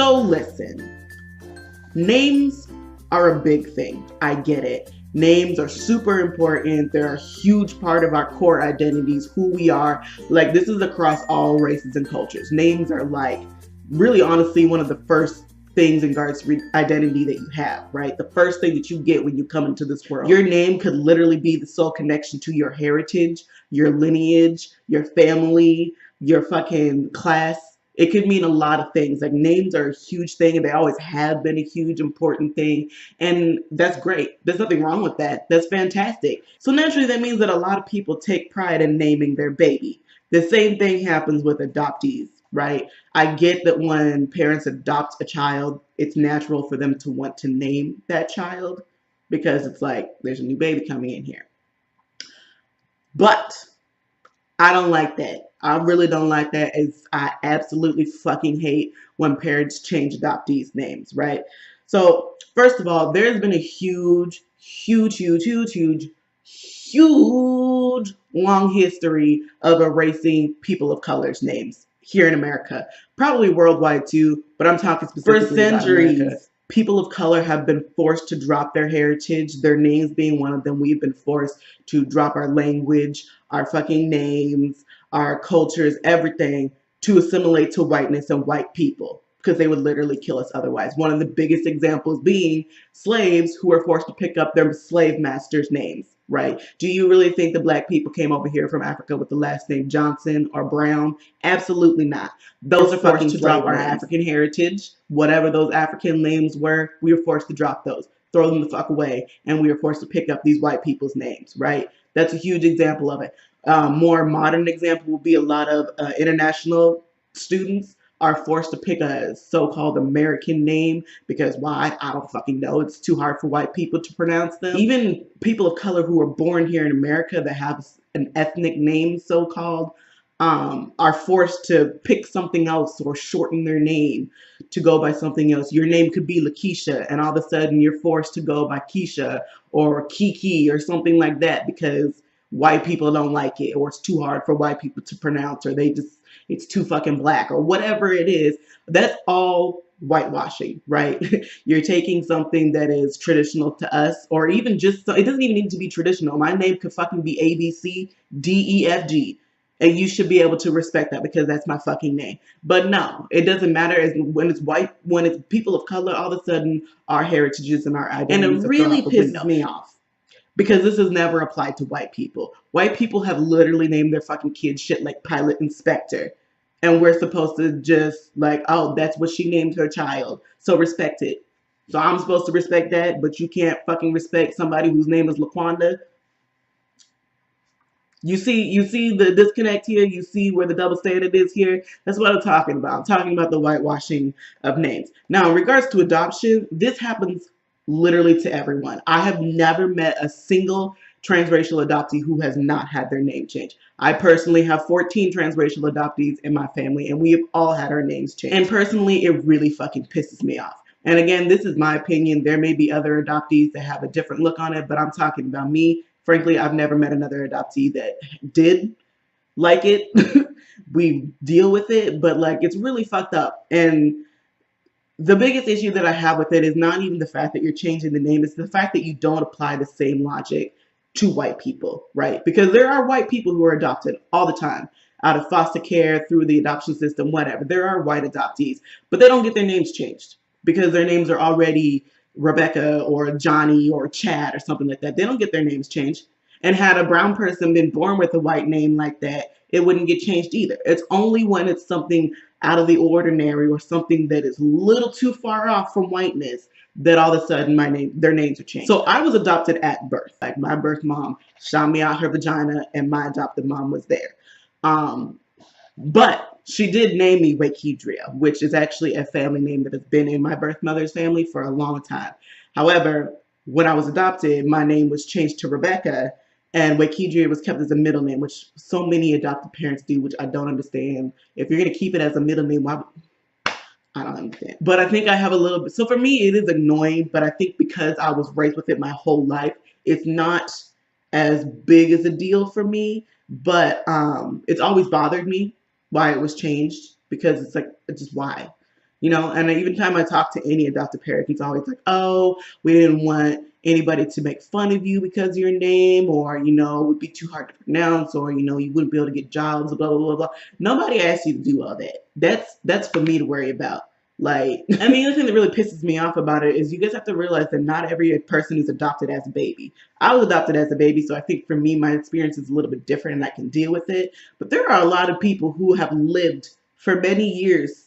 So listen, names are a big thing. I get it. Names are super important. They're a huge part of our core identities, who we are. Like, this is across all races and cultures. Names are like, really honestly, one of the first things in regards to identity that you have, right? The first thing that you get when you come into this world. Your name could literally be the sole connection to your heritage, your lineage, your family, your fucking class. It could mean a lot of things. Like, names are a huge thing, and they always have been a huge, important thing. And that's great. There's nothing wrong with that. That's fantastic. So naturally, that means that a lot of people take pride in naming their baby. The same thing happens with adoptees, right? I get that when parents adopt a child, it's natural for them to want to name that child because it's like, there's a new baby coming in here. But I don't like that. I really don't like that. I absolutely fucking hate when parents change adoptees' names, right? So, first of all, there's been a huge long history of erasing people of color's names here in America. Probably worldwide too, but I'm talking specifically For centuries. about America. People of color have been forced to drop their heritage, their names being one of them. We've been forced to drop our language, our fucking names, our cultures, everything to assimilate to whiteness and white people because they would literally kill us otherwise. One of the biggest examples being slaves who were forced to pick up their slave masters' names, right? Do you really think the black people came over here from Africa with the last name Johnson or Brown? Absolutely not. Those are forced to drop our African heritage. Whatever those African names were, we were forced to drop those, throw them the fuck away, and we were forced to pick up these white people's names, right? That's a huge example of it. More modern example would be a lot of international students are forced to pick a so-called American name because why? I don't fucking know. It's too hard for white people to pronounce them. Even people of color who are born here in America that have an ethnic name, so-called, are forced to pick something else or shorten their name to go by something else. Your name could be Lakeisha, and all of a sudden you're forced to go by Keisha or Kiki or something like that because white people don't like it, or it's too hard for white people to pronounce, or it's too fucking black, or whatever it is. That's all whitewashing, right? You're taking something that is traditional to us, or even just, it doesn't even need to be traditional. My name could fucking be ABCDEFG, and you should be able to respect that because that's my fucking name. But no, it doesn't matter. When it's white, when it's people of color, all of a sudden our heritages and our identities, and it really pisses me off. Because this is never applied to white people. White people have literally named their fucking kids shit like Pilot Inspector. And we're supposed to just like, oh, that's what she named her child, so respect it. So I'm supposed to respect that, but you can't fucking respect somebody whose name is Laquanda. You see the disconnect here? You see where the double standard is here? That's what I'm talking about. I'm talking about the whitewashing of names. Now, in regards to adoption, this happens literally to everyone. I have never met a single transracial adoptee who has not had their name changed. I personally have 14 transracial adoptees in my family, and we have all had our names changed. And personally, it really fucking pisses me off. And again, this is my opinion. There may be other adoptees that have a different look on it, but I'm talking about me. Frankly, I've never met another adoptee that did like it. We deal with it, but like, it's really fucked up. And the biggest issue that I have with it is not even the fact that you're changing the name. It's the fact that you don't apply the same logic to white people, right? Because there are white people who are adopted all the time out of foster care, through the adoption system, whatever. There are white adoptees, but they don't get their names changed because their names are already Rebecca or Johnny or Chad or something like that. They don't get their names changed. And had a brown person been born with a white name like that, it wouldn't get changed either. It's only when it's something out of the ordinary or something that is a little too far off from whiteness that all of a sudden their names are changed. So I was adopted at birth. Like, my birth mom shot me out her vagina and my adopted mom was there. But she did name me Wakidria, which is actually a family name that has been in my birth mother's family for a long time. However, when I was adopted, my name was changed to Rebecca, and Wakidria was kept as a middle name, which so many adopted parents do, which I don't understand. If you're going to keep it as a middle name, why? I don't understand. But I think I have a little bit. So for me, it is annoying, but I think because I was raised with it my whole life, it's not as big as a deal for me. But it's always bothered me why it was changed, because it's like, it's just why. You know, and even time I talk to any adoptive parent, it's always like, oh, we didn't want anybody to make fun of you because of your name, or, you know, it would be too hard to pronounce, or, you know, you wouldn't be able to get jobs, blah, blah, blah, blah. Nobody asked you to do all that. That's for me to worry about. Like, I mean, the thing that really pisses me off about it is you guys have to realize that not every person is adopted as a baby. I was adopted as a baby, so I think for me, my experience is a little bit different and I can deal with it. But there are a lot of people who have lived for many years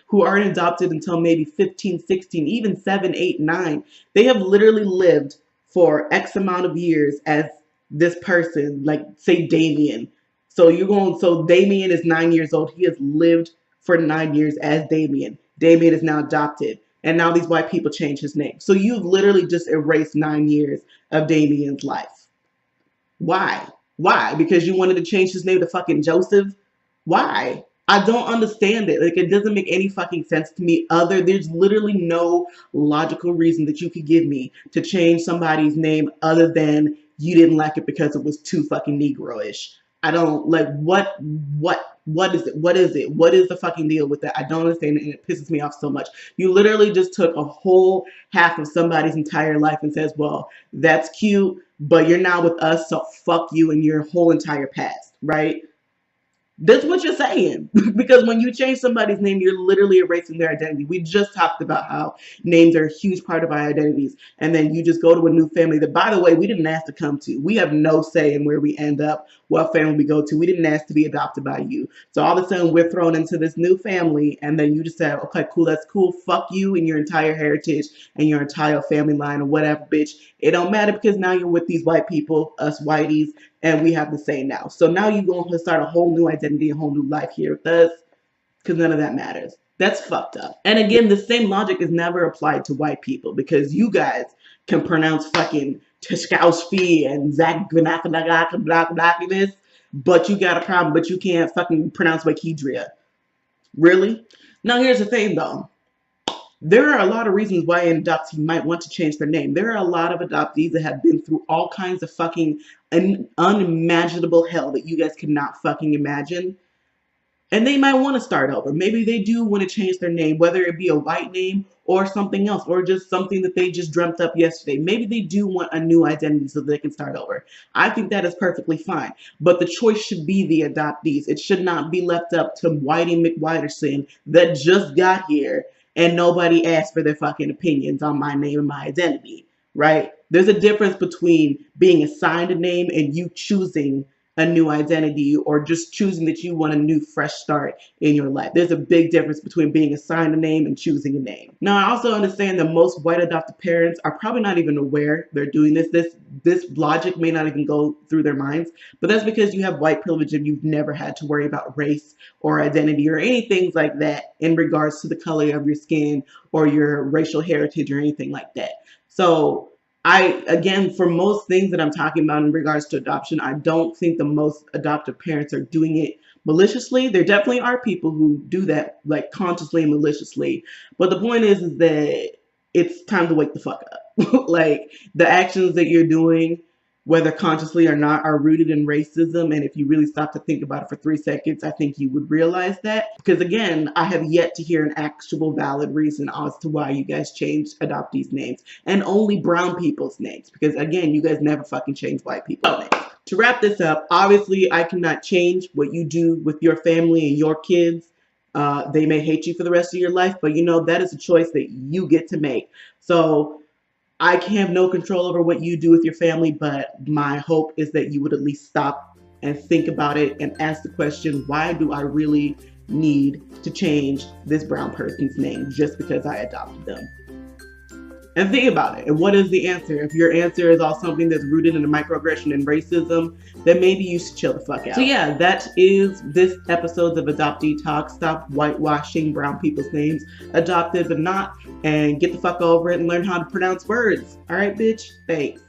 who aren't adopted until maybe 15, 16, even 7, 8, 9. They have literally lived for X amount of years as this person, like say Damien. So Damien is 9 years old. He has lived for 9 years as Damien. Damien is now adopted. And now these white people change his name. So you've literally just erased 9 years of Damien's life. Why? Why? Because you wanted to change his name to fucking Joseph? Why? I don't understand it. Like, it doesn't make any fucking sense to me. There's literally no logical reason that you could give me to change somebody's name other than you didn't like it because it was too fucking Negro-ish. I don't, like, what is it? What is it? What is the fucking deal with that? I don't understand it, and it pisses me off so much. You literally just took a whole half of somebody's entire life and says, well, that's cute, but you're now with us, so fuck you and your whole entire past, right? That's what you're saying. Because when you change somebody's name, you're literally erasing their identity. We just talked about how names are a huge part of our identities. And then you just go to a new family that, by the way, we didn't ask to come to. We have no say in where we end up, what family we go to. We didn't ask to be adopted by you. So all of a sudden, we're thrown into this new family. And then you just say, okay, cool, that's cool. Fuck you and your entire heritage and your entire family line or whatever, bitch. It don't matter because now you're with these white people, us whiteys, and we have the same now. So now you're going to start a whole new identity, a whole new life here with us, because none of that matters. That's fucked up. And again, the same logic is never applied to white people, because you guys can pronounce fucking Tishkowski and Zach Blackness, but you got a problem, but you can't fucking pronounce Wikidria. Really? Now here's the thing though. There are a lot of reasons why an adoptee might want to change their name. There are a lot of adoptees that have been through all kinds of fucking unimaginable hell that you guys cannot fucking imagine. And they might want to start over. Maybe they do want to change their name, whether it be a white name or something else, or just something that they just dreamt up yesterday. Maybe they do want a new identity so they can start over. I think that is perfectly fine. But the choice should be the adoptees. It should not be left up to Whitey McWhiterson that just got here and nobody asked for their fucking opinions on my name and my identity, right? There's a difference between being assigned a name and you choosing a new identity, or just choosing that you want a new fresh start in your life. There's a big difference between being assigned a name and choosing a name. Now, I also understand that most white adopted parents are probably not even aware they're doing this. This logic may not even go through their minds, but that's because you have white privilege and you've never had to worry about race or identity or anything like that in regards to the color of your skin or your racial heritage or anything like that. So again, for most things that I'm talking about in regards to adoption, I don't think the most adoptive parents are doing it maliciously. There definitely are people who do that, like, consciously and maliciously. But the point is that it's time to wake the fuck up. Like, the actions that you're doing, whether consciously or not, are rooted in racism. And if you really stop to think about it for 3 seconds, I think you would realize that. Because again, I have yet to hear an actual valid reason as to why you guys changed adoptees' names. And only brown people's names. Because again, you guys never fucking change white people's names. To wrap this up, obviously I cannot change what you do with your family and your kids. They may hate you for the rest of your life, but you know, that is a choice that you get to make. So I can have no control over what you do with your family, but my hope is that you would at least stop and think about it and ask the question, why do I really need to change this brown person's name just because I adopted them? And think about it. And what is the answer? If your answer is all something that's rooted in microaggression and racism, then maybe you should chill the fuck out. So yeah, that is this episode of Adoptee Talk. Stop whitewashing brown people's names, adopted but not, and get the fuck over it and learn how to pronounce words. All right, bitch? Thanks.